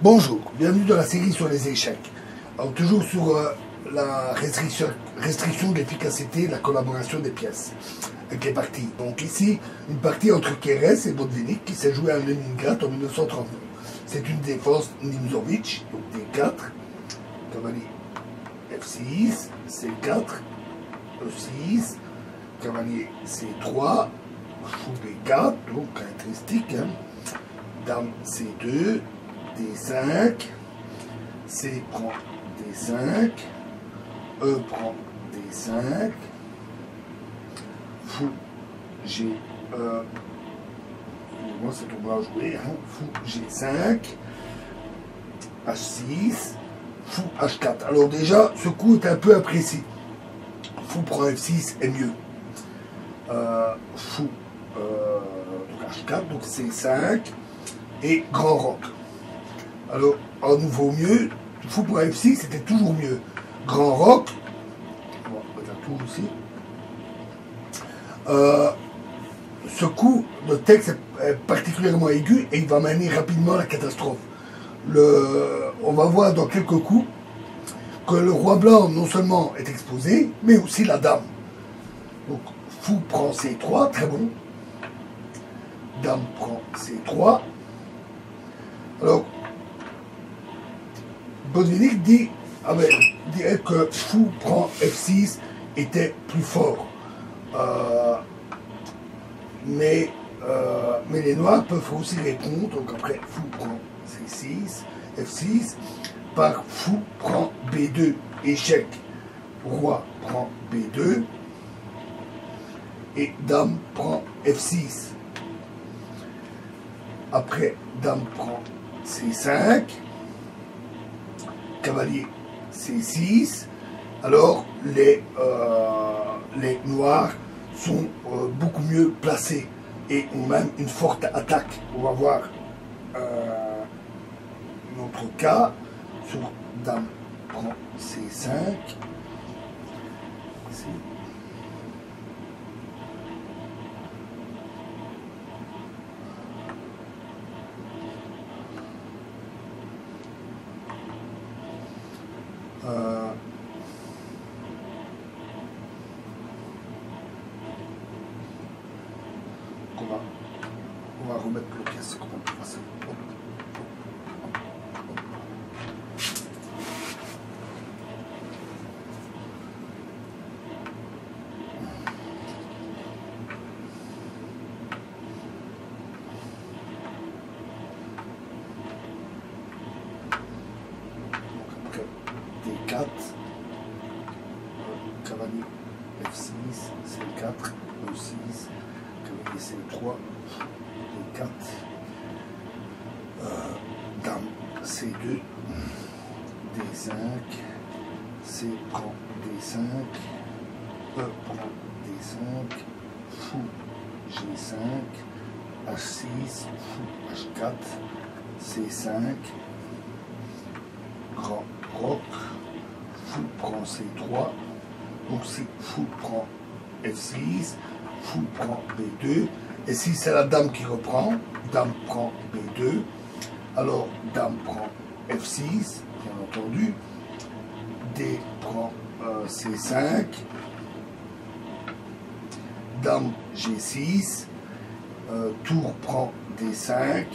Bonjour, bienvenue dans la série sur les échecs. Alors, toujours sur la restriction de l'efficacité de la collaboration des pièces avec les parties. Donc ici, une partie entre Keres et Botvinnik qui s'est jouée à Leningrad en 1939. C'est une défense Nimzovitch, donc D4, cavalier F6, C4, E6, cavalier C3, fou B4, donc caractéristique, hein, dame C2, D5, C prend D5, E prend D5, fou G, moi c'est tout bas joué, hein, fou G5, H6, fou H4. Alors déjà, ce coup est un peu imprécis. Fou prend F6 est mieux. Fou H4, donc C5 et grand roc. Alors, à nouveau mieux, fou pour F6, c'était toujours mieux. Grand roc, on va mettre un tour ici. Ce coup, le texte est particulièrement aigu et il va mener rapidement à la catastrophe. On va voir dans quelques coups que le roi blanc non seulement est exposé, mais aussi la dame. Donc, fou prend C3, très bon. Dame prend C3. Alors, Botvinnik dirait que fou prend F6 était plus fort. Mais les noirs peuvent aussi répondre. Donc après, fou prend C6, F6, par fou prend B2, échec. Roi prend B2 et dame prend F6. Après, dame prend C5, cavalier C6. Alors, les noirs sont beaucoup mieux placés et ont même une forte attaque. On va voir notre cas sur dame prend C5. Ici. On va remettre le pièce comme on peut passer. D4, cavalier F6, C4, E6, cavalier C3, D4, dame C2, D5, C prend D5, E prend D5, fou G5, H6, fou H4, C5, grand roc, fou prend C3, donc si fou prend F6, fou prend B2, et si c'est la dame qui reprend, dame prend B2, alors dame prend F6, bien entendu, D prend C5, dame G6, tour prend D5,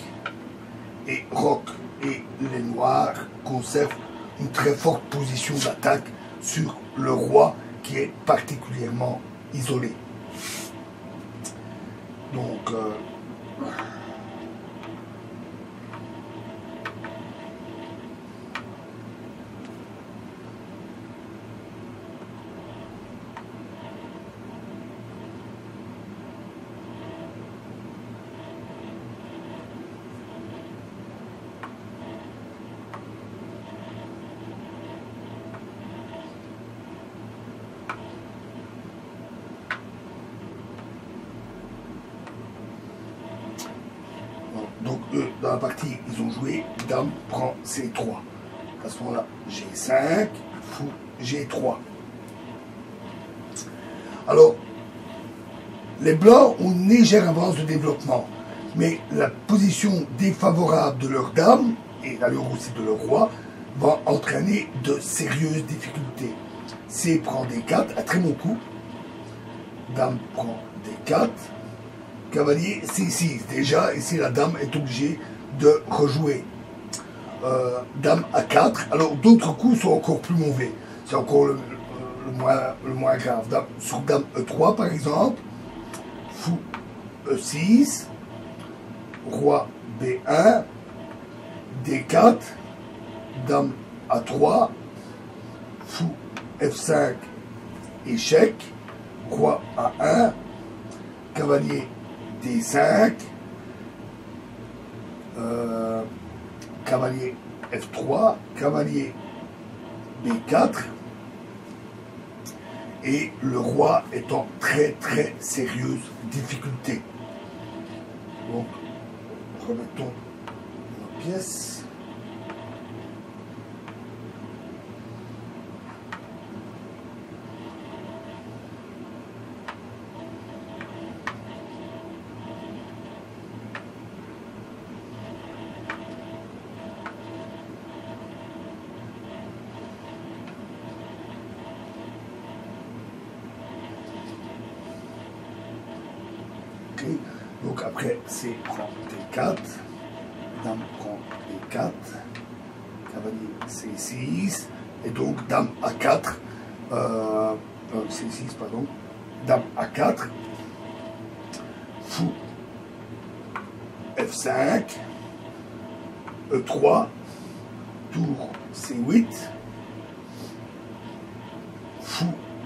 et roc, et les noirs conservent une très forte position d'attaque sur le roi qui est particulièrement isolé. Donc, eux, dans la partie, ils ont joué dame prend C3. À ce moment-là, G5, fou G3. Alors, les blancs ont une légère avance de développement, mais la position défavorable de leur dame et l'allure aussi de le roi va entraîner de sérieuses difficultés. C prend D4, un très bon coup. Dame prend D4. Cavalier C6. Déjà, ici, la dame est obligée de rejouer. Dame A4. Alors, d'autres coups sont encore plus mauvais. C'est encore le moins grave. Sur dame E3, par exemple. Fou E6. Roi B1. D4. Dame A3. Fou F5. Échec. Roi A1. Cavalier D5. Cavalier F3. Cavalier B4. Et le roi est en très sérieuse difficulté. Donc, remettons nos pièces. Donc après, C prend D4, Dame prend D4, cavalier C6, et donc Dame A4, C6, pardon, Dame A4, Fou F5, E3, Tour C8, Fou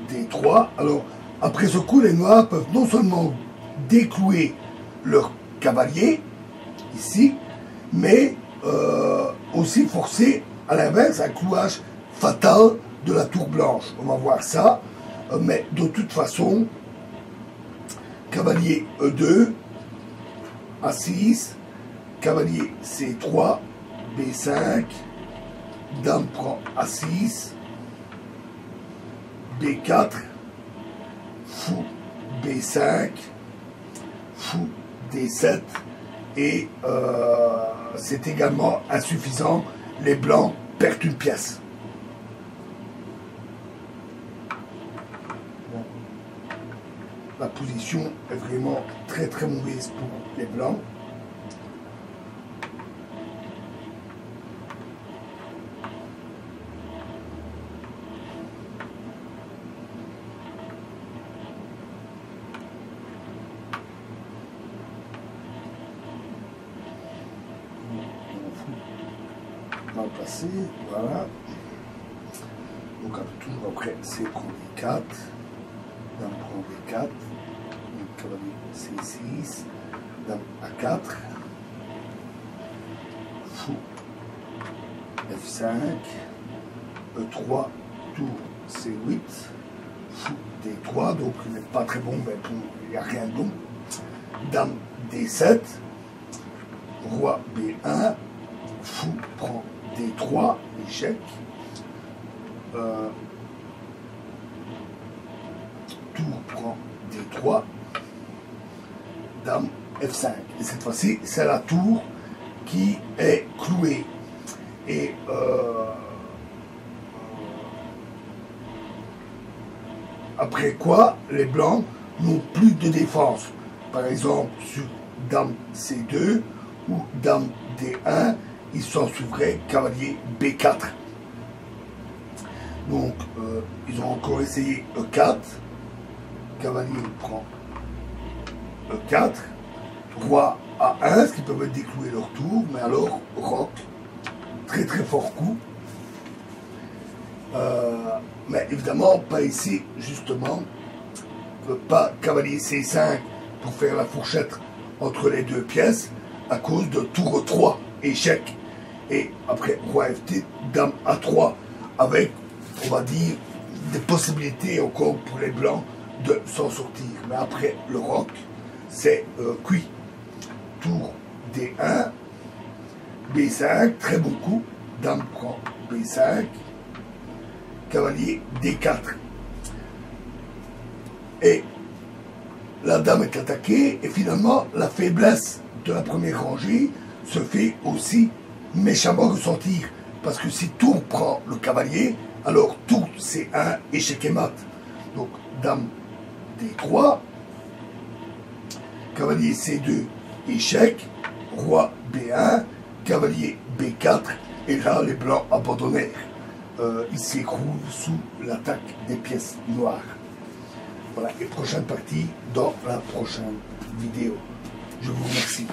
D3. Alors, après ce coup, les Noirs peuvent non seulement déclouer leur cavalier, ici, mais aussi forcer à l'inverse un clouage fatal de la tour blanche. On va voir ça, mais de toute façon, cavalier E2, A6, cavalier C3, B5, dame prend A6, B4, fou B5, fou D7, et c'est également insuffisant. Les blancs perdent une pièce. Bon. La position est vraiment très mauvaise pour les blancs. Mal placé, voilà. Donc toujours après, C prend D4, dame prend D4, donc cavalier C6, dame A4, fou F5, E3, tour C8, fou D3, donc il n'est pas très bon, mais il n'y a rien de bon. Dame D7, roi B1, fou prend D3, échec. Tour prend D3, dame F5. Et cette fois-ci, c'est la tour qui est clouée. Et après quoi, les blancs n'ont plus de défense. Par exemple, sur dame C2 ou dame D1, ils s'en suivraient cavalier B4. Donc, ils ont encore essayé E4. Cavalier prend E4. Roi A1, ce qui peut déclouer leur tour. Mais alors, roc. Très fort coup. Mais évidemment, pas ici, justement. Pas cavalier C5 pour faire la fourchette entre les deux pièces. À cause de tour 3, échec. Et après, roi FT, dame A3, avec, on va dire, des possibilités encore pour les blancs de s'en sortir. Mais après, le roc, c'est cuit. Tour D1, B5, très bon coup. Dame prend B5, cavalier D4. Et la dame est attaquée, et finalement, la faiblesse de la première rangée se fait aussi méchamment ressentir, parce que si tour prend le cavalier, alors tour c'est un échec et mat. Donc dame D3, cavalier C2, échec, roi B1, cavalier B4, et là les blancs abandonnèrent. Ils s'écroulent sous l'attaque des pièces noires. Voilà, et prochaine partie dans la prochaine vidéo. Je vous remercie.